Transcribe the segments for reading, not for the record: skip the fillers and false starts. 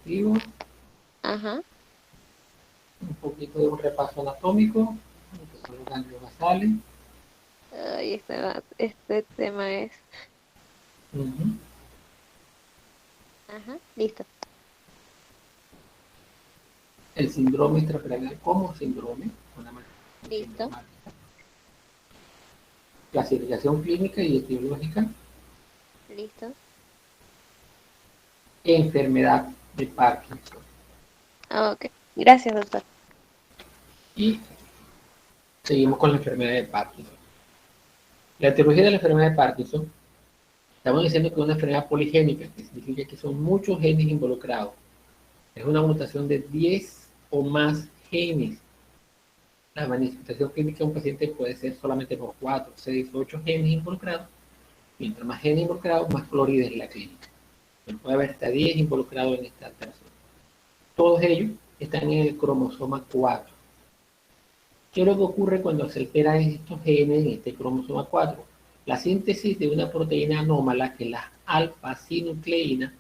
digestivo, Ajá. un poquito de un repaso anatómico, lo que son los ganglios basales. Ay, este tema es. Ujú. Ajá, listo. El síndrome intracraneal como síndrome, una manifestación Listo. sintomática. Clasificación clínica y etiológica. Listo. Enfermedad de Parkinson. Ah, ok. Gracias, doctor. Y seguimos con la enfermedad de Parkinson. La etiología de la enfermedad de Parkinson, estamos diciendo que es una enfermedad poligénica, que significa que son muchos genes involucrados. Es una mutación de 10 o más genes. La manifestación clínica de un paciente puede ser solamente por 4, 6, 8 genes involucrados. Mientras más genes involucrados, más colorida es la clínica. Pero puede haber hasta 10 involucrados en esta alteración. Todos ellos están en el cromosoma 4. ¿Qué es lo que ocurre cuando se alteran estos genes en este cromosoma 4? La síntesis de una proteína anómala, que es la alfa-sinucleína,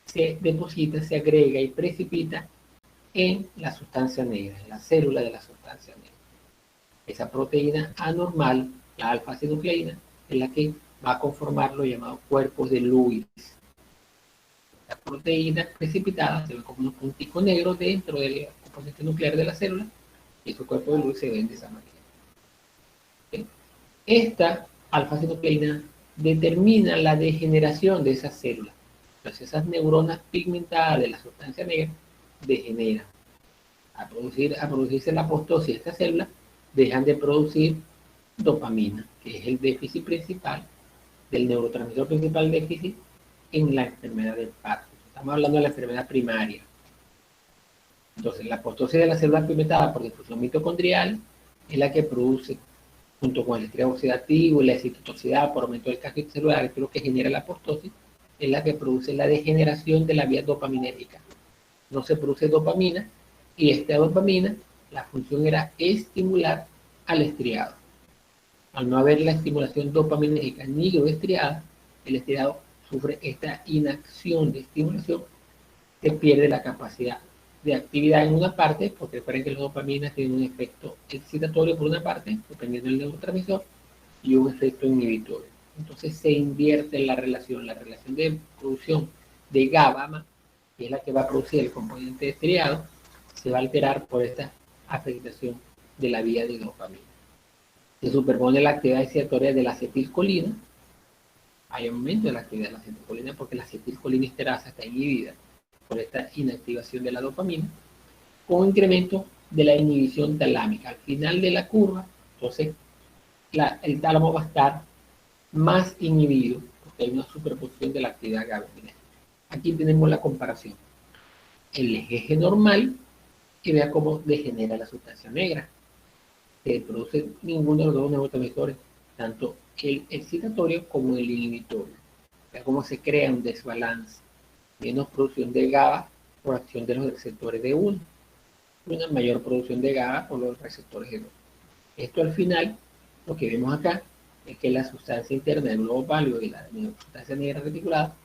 se deposita, se agrega y precipita en la sustancia negra, en la célula de la sustancia negra. Esa proteína anormal, la alfa-sinucleína, es la que va a conformar los llamados cuerpos de Lewis. La proteína precipitada se ve como un puntico negro dentro del componente nuclear de la célula y esos cuerpos de Lewis se ven de esa manera. ¿Okay? Esta alfa-sinucleína determina la degeneración de esas células. Entonces esas neuronas pigmentadas de la sustancia negra degeneran. A producirse la apoptosis de estas células, dejan de producir dopamina, que es el déficit principal, del neurotransmisor principal déficit en la enfermedad del Parkinson. Estamos hablando de la enfermedad primaria. Entonces, la apoptosis de la célula pigmentada por difusión mitocondrial es la que produce, junto con el estrés oxidativo y la excitotoxicidad por aumento del casco celular, que es lo que genera la apoptosis, es la que produce la degeneración de la vía dopaminérgica. No se produce dopamina y esta dopamina, la función era estimular al estriado. Al no haber la estimulación dopaminérgica nigroestriada, el estriado sufre esta inacción de estimulación, se pierde la capacidad de actividad en una parte, porque recuerden que las dopaminas tienen un efecto excitatorio por una parte, dependiendo del neurotransmisor, y un efecto inhibitorio. Entonces se invierte la relación de producción de GABA, que es la que va a producir el componente estriado, se va a alterar por esta afectación de la vía de dopamina. Se superpone la actividad excitatoria de la acetilcolina, hay aumento de la actividad de la acetilcolina porque la acetilcolina esterasa está inhibida por esta inactivación de la dopamina, con un incremento de la inhibición talámica. Al final de la curva, entonces, el tálamo va a estar más inhibido porque hay una superposición de la actividad GABAergica. Aquí tenemos la comparación. El eje normal, que vea cómo degenera la sustancia negra, que produce ninguno de los dos neurotransmisores, tanto el excitatorio como el inhibitorio. Vea cómo se crea un desbalance. Menos producción de GABA por acción de los receptores de uno, una mayor producción de GABA por los receptores de 2. Esto al final, lo que vemos acá, es que la sustancia interna del globo pálido y la sustancia negra reticulada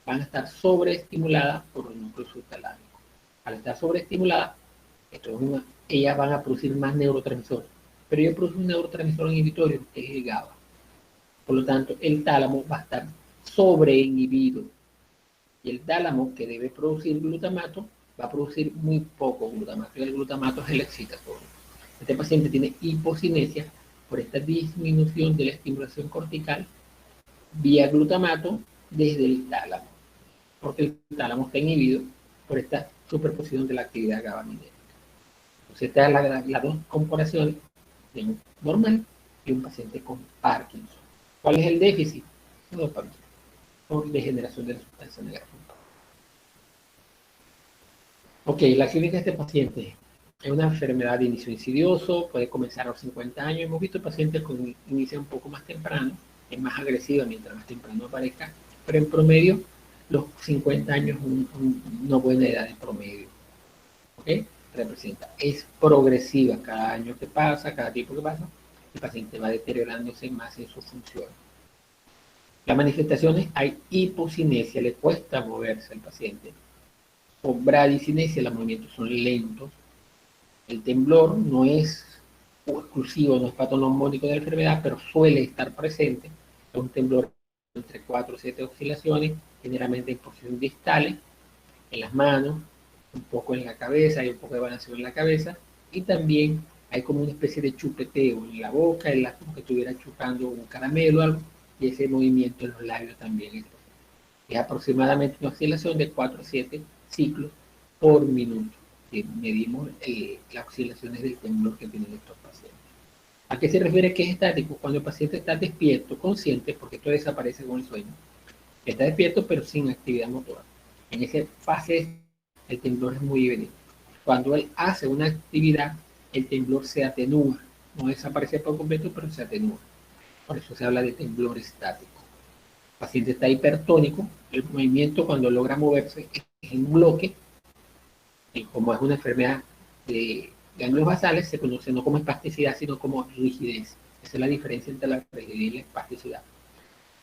van a estar sobreestimuladas por los núcleos subtalámicos. Al estar sobreestimuladas, ellas van a producir más neurotransmisores, pero ellos producen un neurotransmisor inhibitorio, que es el GABA. Por lo tanto, el tálamo va a estar sobreinhibido. Y el tálamo, que debe producir glutamato, va a producir muy poco glutamato. Y el glutamato es el excitatorio. Este paciente tiene hipocinesia por esta disminución de la estimulación cortical vía glutamato desde el tálamo, porque el tálamo está inhibido por esta superposición de la actividad GABAminérgica. Entonces, estas son las dos comparaciones de un normal y un paciente con Parkinson. ¿Cuál es el déficit? Dopamina, por degeneración de la sustancia negra. Ok, la clínica de este paciente es una enfermedad de inicio insidioso, puede comenzar a los 50 años. Hemos visto pacientes con inicio un poco más temprano, es más agresiva mientras más temprano aparezca, pero en promedio los 50 años es una buena edad de promedio. ¿Ok? Representa, es progresiva cada año que pasa, cada tiempo que pasa, el paciente va deteriorándose más en sus funciones. Las manifestaciones, hay hipocinesia, le cuesta moverse al paciente, o bradicinesia, los movimientos son lentos. El temblor no es exclusivo, no es patognomónico de la enfermedad, pero suele estar presente. Es un temblor entre 4 o 7 oscilaciones, generalmente en posiciones distales, en las manos, un poco en la cabeza, hay un poco de balanceo en la cabeza, y también hay como una especie de chupeteo en la boca, como que estuviera chupando un caramelo o algo, y ese movimiento en los labios también es aproximadamente una oscilación de 4 a 7 ciclos por minuto, que medimos las oscilaciones del temblor que tienen estos pacientes. ¿A qué se refiere que es estático? Cuando el paciente está despierto, consciente, porque esto desaparece con el sueño, está despierto pero sin actividad motora. En esa fase el temblor es muy evidente. Cuando él hace una actividad, el temblor se atenúa, no desaparece por completo, pero se atenúa. Por eso se habla de temblor estático. El paciente está hipertónico, el movimiento cuando logra moverse es en bloque, y como es una enfermedad de ganglios basales, se conoce no como espasticidad, sino como rigidez. Esa es la diferencia entre la rigidez y la espasticidad.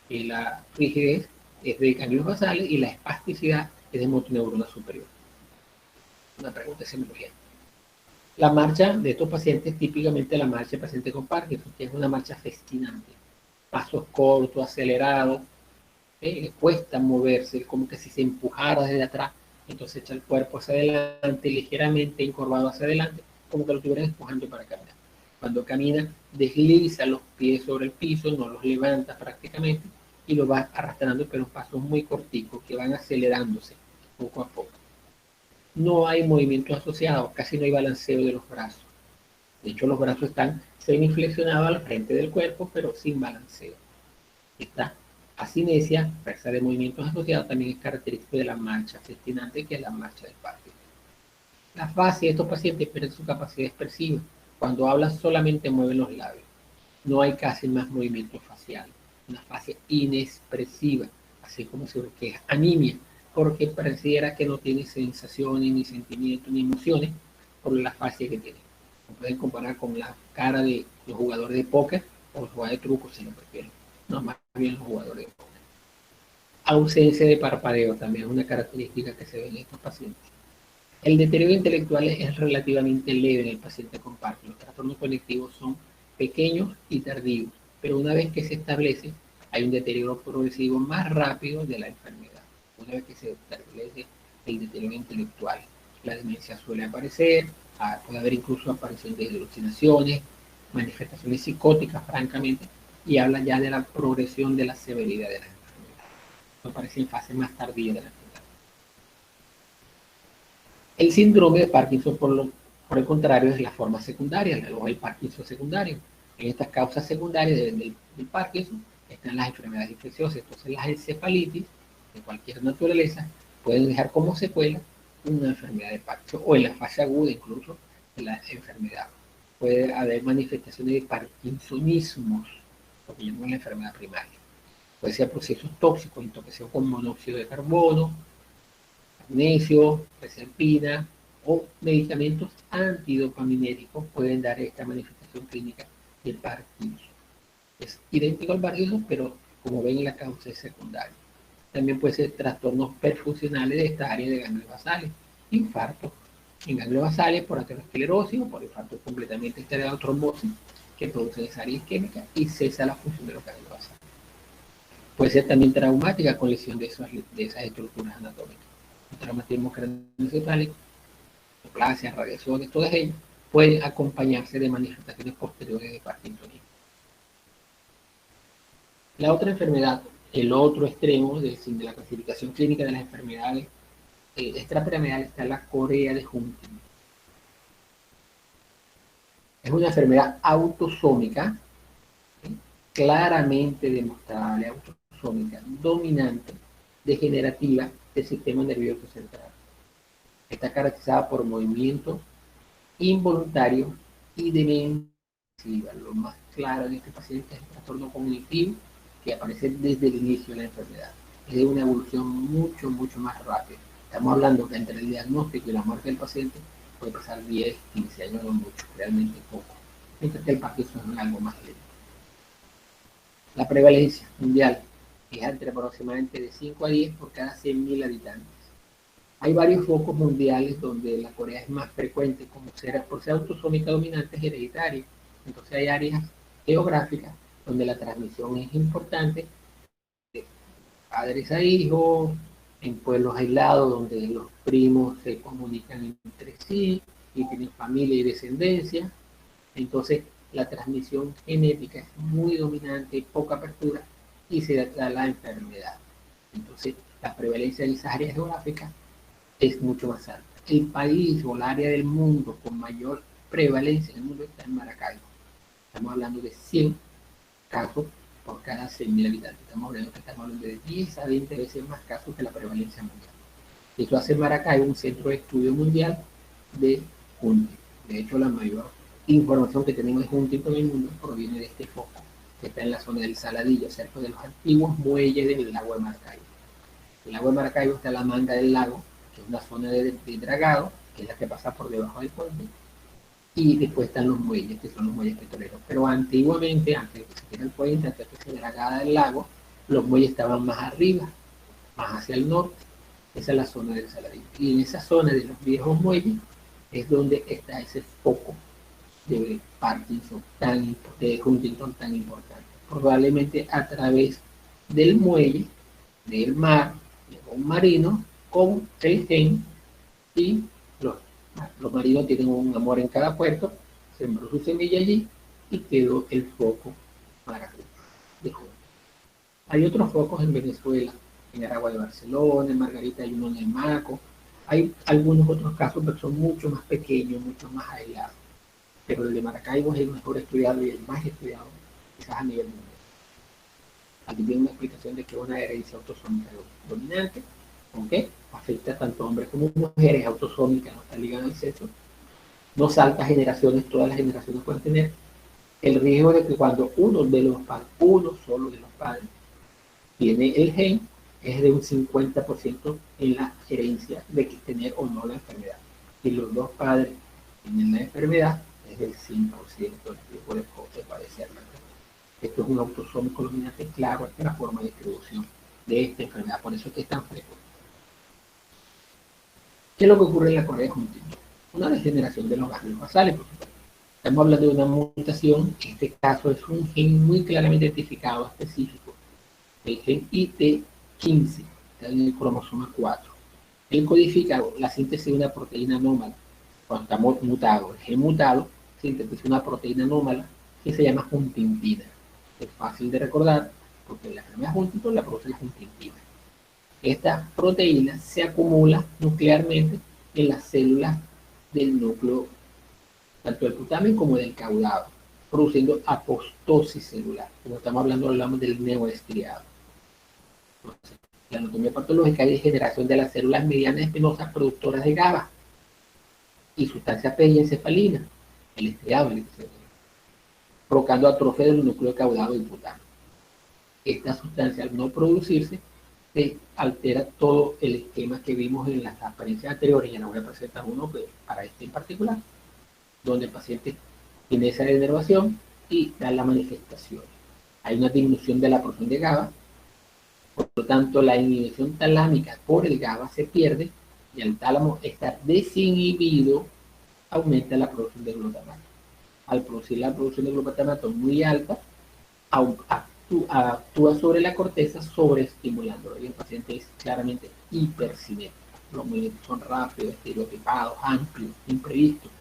La rigidez es de ganglios basales y la espasticidad es de motoneurona superior. Una pregunta de semiología. La marcha de estos pacientes, típicamente la marcha de pacientes con Parkinson, que es una marcha festinante. Pasos cortos, acelerados, cuesta moverse, como que si se empujara desde atrás, entonces echa el cuerpo hacia adelante, ligeramente encorvado hacia adelante, como que lo estuvieran empujando para caminar. Cuando camina, desliza los pies sobre el piso, no los levanta prácticamente, y lo va arrastrando, pero pasos muy corticos que van acelerándose poco a poco. No hay movimientos asociados, casi no hay balanceo de los brazos. De hecho, los brazos están semiflexionados al frente del cuerpo, pero sin balanceo. Esta asinesia, fuerza de movimientos asociados, también es característico de la marcha festinante, que es la marcha del Parkinson. La fase de estos pacientes pierde su capacidad expresiva. Cuando hablan solamente mueven los labios. No hay casi más movimiento facial. Una fase inexpresiva, así como se ve que es anemia, porque pareciera que no tiene sensaciones, ni sentimientos, ni emociones por la fase que tiene. Lo pueden comparar con la cara de los jugadores de póker o los jugadores de truco, si lo prefieren. No, más bien los jugadores de póker. Ausencia de parpadeo también es una característica que se ve en estos pacientes. El deterioro intelectual es relativamente leve en el paciente con Parkinson. Los trastornos colectivos son pequeños y tardíos, pero una vez que se establece, hay un deterioro progresivo más rápido de la enfermedad. Una vez que se establece el deterioro intelectual, la demencia suele aparecer, puede haber incluso aparición de alucinaciones, manifestaciones psicóticas, francamente, y habla ya de la progresión de la severidad de la enfermedad. Esto aparece en fase más tardía de la enfermedad. El síndrome de Parkinson, por el contrario, es la forma secundaria, luego el Parkinson secundario. En estas causas secundarias del Parkinson están las enfermedades infecciosas. Entonces, las encefalitis de cualquier naturaleza pueden dejar como secuela una enfermedad de Parkinson, o en la fase aguda incluso de la enfermedad. Puede haber manifestaciones de parkinsonismos, lo que llamamos la enfermedad primaria. Puede ser procesos tóxicos, intoxicación con monóxido de carbono, magnesio, reserpina o medicamentos antidopaminéricos pueden dar esta manifestación clínica del Parkinson. Es idéntico al Parkinson, pero como ven, la causa es secundaria. También puede ser trastornos perfusionales de esta área de ganglios basales, infarto en ganglios basales por aterosclerosis o por infarto completamente estereado trombosis que produce esa área isquémica y cesa la función de los ganglios basales. Puede ser también traumática con lesión de esas estructuras anatómicas. El traumatismo craneoencefálico, neoplasia, radiaciones, todas ellas pueden acompañarse de manifestaciones posteriores de parkinsonismo. La otra enfermedad, el otro extremo de la clasificación clínica de las enfermedades extrapiramidales, está la corea de Huntington. Es una enfermedad autosómica, ¿sí? Claramente demostrable, autosómica, dominante, degenerativa del sistema nervioso central. Está caracterizada por movimientos involuntarios y demencia. Lo más claro en este paciente es el trastorno cognitivo que aparece desde el inicio de la enfermedad. Es de una evolución mucho más rápida. Estamos hablando que entre el diagnóstico y la muerte del paciente puede pasar 10, 15 años o mucho, realmente poco. Mientras que el Parkinson es algo más lento. La prevalencia mundial es entre aproximadamente de 5 a 10 por cada 100.000 habitantes. Hay varios focos mundiales donde la corea es más frecuente, como por ser autosómica dominante es hereditaria. Entonces hay áreas geográficas donde la transmisión es importante, de padres a hijos, en pueblos aislados donde los primos se comunican entre sí y tienen familia y descendencia. Entonces la transmisión genética es muy dominante, poca apertura y se da la enfermedad. Entonces la prevalencia de esas áreas geográficas es mucho más alta. El país o el área del mundo con mayor prevalencia en el mundo está en Maracaibo. Estamos hablando de 100 casos por cada 100.000 habitantes. Estamos hablando de 10 a 20 veces más casos que la prevalencia mundial. Eso hace Maracaibo un centro de estudio mundial de hunting. De hecho, la mayor información que tenemos de hunting en el mundo proviene de este foco, que está en la zona del Saladillo, cerca de los antiguos muelles del lago de Maracaibo. El lago de Maracaibo está en la manga del lago, que es una zona de dragado, que es la que pasa por debajo del puente, y después están los muelles, que son los muelles petroleros. Pero antiguamente, antes de que se hiciera el puente, antes de que se dragara el lago, los muelles estaban más arriba, más hacia el norte. Esa es la zona del Saladillo. Y en esa zona de los viejos muelles es donde está ese foco de Parkinson, de Huntington tan importante. Probablemente a través del muelle, del mar, un marino con el gen, y los marinos tienen un amor en cada puerto, sembró su semilla allí y quedó el foco maracaibo de joven. Hay otros focos en Venezuela, en Aragua de Barcelona, en Margarita hay uno en el Maco, hay algunos otros casos, pero son mucho más pequeños, mucho más aislados. Pero el de Maracaibo es el mejor estudiado y el más estudiado, quizás a nivel mundial. Aquí tiene una explicación de que es una herencia autosómica dominante, ¿ok? Afecta tanto a hombres como mujeres, autosómica, no está ligada al sexo. No salta generaciones, todas las generaciones pueden tener el riesgo de que cuando uno solo de los padres, tiene el gen, es de un 50% en la herencia de que tener o no la enfermedad. Si los dos padres tienen la enfermedad, es del 100% el riesgo de padecer la enfermedad. Esto es un autosómico dominante, claro, es la forma de distribución de esta enfermedad, por eso es que es tan frecuente. ¿Qué es lo que ocurre en la Corea de Huntington? Una degeneración de los ganglios basales, por supuesto. Estamos hablando de una mutación, en este caso es un gen muy claramente identificado, específico, el gen IT15, está en el cromosoma 4. Él codifica la síntesis de una proteína anómala. Cuando estamos mutados, el gen mutado sintetiza una proteína anómala que se llama huntingtina. Es fácil de recordar porque la enfermedad Huntington la produce la huntingtina. Esta proteína se acumula nuclearmente en las células del núcleo, tanto del putamen como del caudado, produciendo apostosis celular. Como estamos hablamos del neoestriado. Entonces, la anatomía patológica es degeneración de las células medianas espinosas productoras de GABA y sustancia P y encefalina, el estriado, provocando atrofia del núcleo caudado del putamen. Esta sustancia, al no producirse, se altera todo el esquema que vimos en las apariencias anteriores, y ahora voy a presentar uno para este en particular, donde el paciente tiene esa denervación y da la manifestación. Hay una disminución de la producción de GABA, por lo tanto la inhibición talámica por el GABA se pierde y al tálamo estar desinhibido aumenta la producción de glutamato. Al producir la producción de glutamato muy alta, actúa sobre la corteza sobreestimulándolo y el paciente es claramente hipercinético. Los movimientos son rápidos, estereotipados, amplios, imprevistos,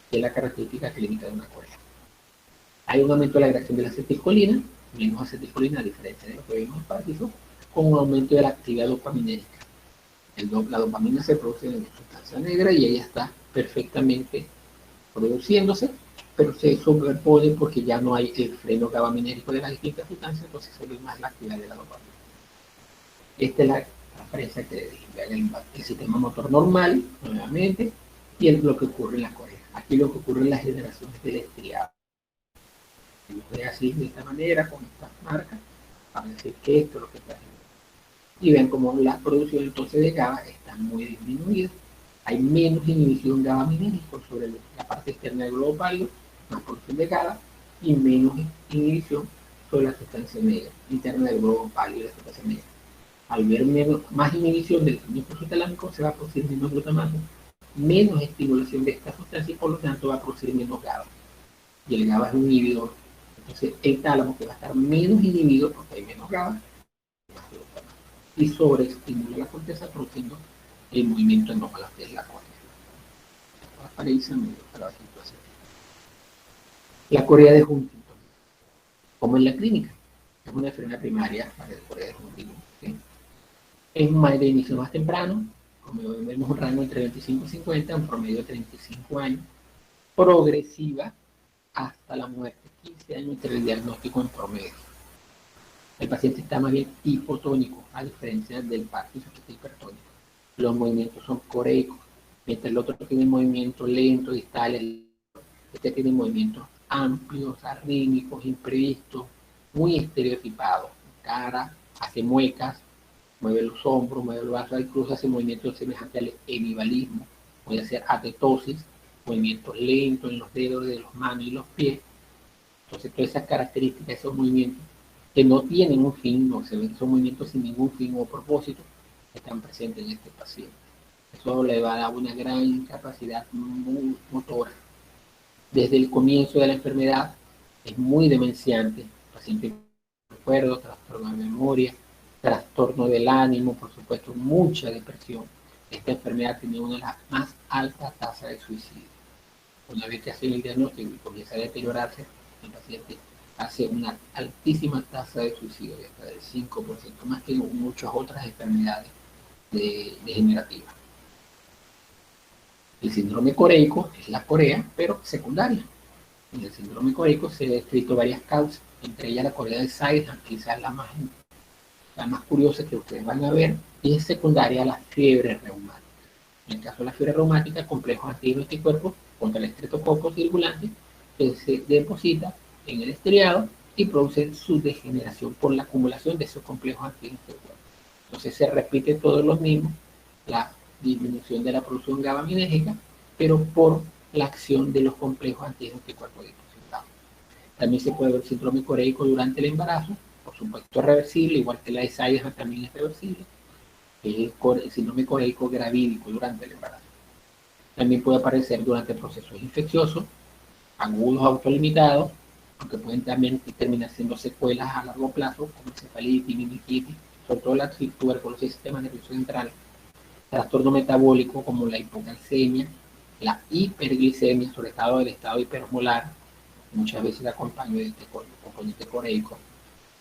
que es la característica clínica de una corea. Hay un aumento de la agresión de la acetilcolina, menos acetilcolina a diferencia de lo que vimos en Parkinson, con un aumento de la actividad dopaminérgica. La dopamina se produce en sustancia negra y ella está perfectamente produciéndose, pero se superpone porque ya no hay el freno gabaminérgico de las distintas sustancias, entonces se ve más la actividad de la dopamina. Esta es la referencia que dije, el sistema motor normal, nuevamente, y lo que ocurre en la corea. Aquí lo que ocurre en las generaciones del estriado. Yo voy así, de esta manera, con estas marcas, para decir que esto es lo que está haciendo. Y ven cómo la producción entonces de GABA está muy disminuida. Hay menos inhibición gabaminérgica sobre la parte externa del globo pálido, más producción de GABA, y menos inhibición sobre la sustancia negra, interna del globo pálido y la sustancia negra. al ver más inhibición del núcleo hipotalámico, se va a producir menos glutamato, menos estimulación de esta sustancia y por lo tanto va a producir menos GABA. Y el GABA es un inhibidor. Entonces el tálamo que va a estar menos inhibido porque hay menos GABA, más glutamato. Y sobreestimula la corteza produciendo el movimiento anómalo, que es la correa. La corea de Huntington, como en la clínica, es una enfermedad primaria para la corea de Huntington. ¿Sí? Es de inicio más temprano, como vemos un rango entre 25 y 50, un promedio de 35 años, progresiva hasta la muerte, 15 años entre el diagnóstico en promedio. El paciente está más bien hipotónico, a diferencia del Parkinson que está hipertónico. Los movimientos son coreicos, mientras el otro tiene movimientos lentos, distales, este tiene movimientos amplios, arrítmicos, imprevistos, muy estereotipados. Cara, hace muecas, mueve los hombros, mueve los brazos, incluso hace movimientos semejantes al hemivalismo, puede hacer atetosis, movimientos lentos en los dedos de las manos y los pies. Entonces, todas esas características, esos movimientos que no tienen un fin, no se ven, son movimientos sin ningún fin o propósito, están presentes en este paciente. Eso le va a dar una gran capacidad motora. Desde el comienzo de la enfermedad es muy demenciante, el paciente recuerdo, trastorno de memoria, trastorno del ánimo, por supuesto, mucha depresión. Esta enfermedad tiene una de las más altas tasas de suicidio. Una vez que hace el diagnóstico y comienza a deteriorarse, el paciente hace una altísima tasa de suicidio, de hasta del 5%, más que muchas otras enfermedades degenerativas. El síndrome coreico es la corea, pero secundaria. En el síndrome coreico se han descrito varias causas, entre ellas la corea de Saihan, quizás la más curiosa que ustedes van a ver, y es secundaria a la fiebre reumática. En el caso de la fiebre reumática, complejos antibióticos contra el estreptococo circulante que se deposita en el estriado y produce su degeneración por la acumulación de esos complejos antibióticos. Entonces se repite todos los mismos, la disminución de la producción GABA-aminérgica, pero por la acción de los complejos antibióticos depositados. También se puede ver síndrome coreico durante el embarazo, por supuesto es reversible, igual que la de Saihan también es reversible. El síndrome coreico gravídico durante el embarazo. También puede aparecer durante procesos infecciosos, agudos autolimitados, aunque pueden también terminar siendo secuelas a largo plazo, como encefalitis, meningitis, sobre todo la tuberculosis del sistema nervioso central, trastorno metabólico como la hipocalcemia, la hiperglicemia, sobre todo el estado hiperosmolar, muchas veces acompañado de este componente coreico,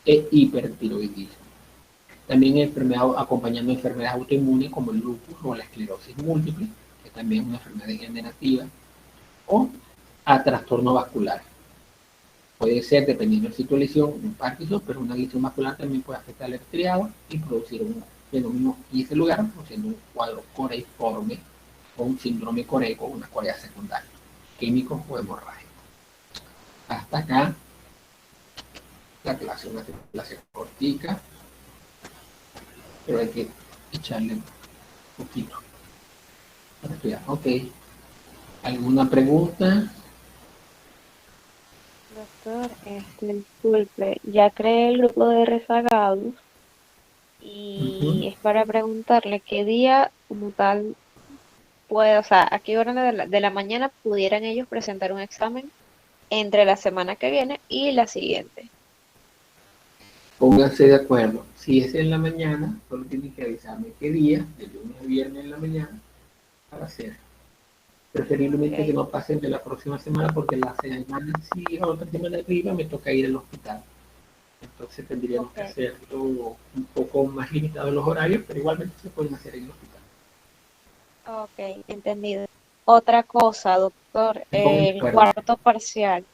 e hipertiroidismo. También acompañando enfermedades autoinmunes como el lupus o la esclerosis múltiple, que también es una enfermedad degenerativa, o a trastorno vascular. Puede ser, dependiendo del sitio de lesión, un Parkinson, pero una lesión vascular también puede afectar al estriado y producir un fenómeno en ese lugar, produciendo un cuadro coreiforme o un síndrome coreico o una corea secundaria, químico o hemorrágico. Hasta acá la clase, una clase cortica, pero hay que echarle un poquito para estudiar. Ok. ¿Alguna pregunta? Doctor, disculpe, ya creé el grupo de rezagados y es para preguntarle qué día como tal puede, o sea, a qué hora de la mañana pudieran ellos presentar un examen entre la semana que viene y la siguiente. Pónganse de acuerdo. Si es en la mañana, solo tienen que avisarme qué día, de lunes a viernes en la mañana, para hacer. Preferiblemente que no pasen de la próxima semana, porque la semana sigue, otra semana arriba, me toca ir al hospital. Entonces tendríamos que hacerlo un poco más limitado en los horarios, pero igualmente se pueden hacer en el hospital. Ok, entendido. Otra cosa, doctor, el cuarto parcial.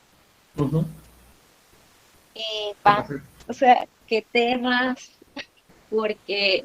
¿Qué pasa? O sea, ¿qué temas? Porque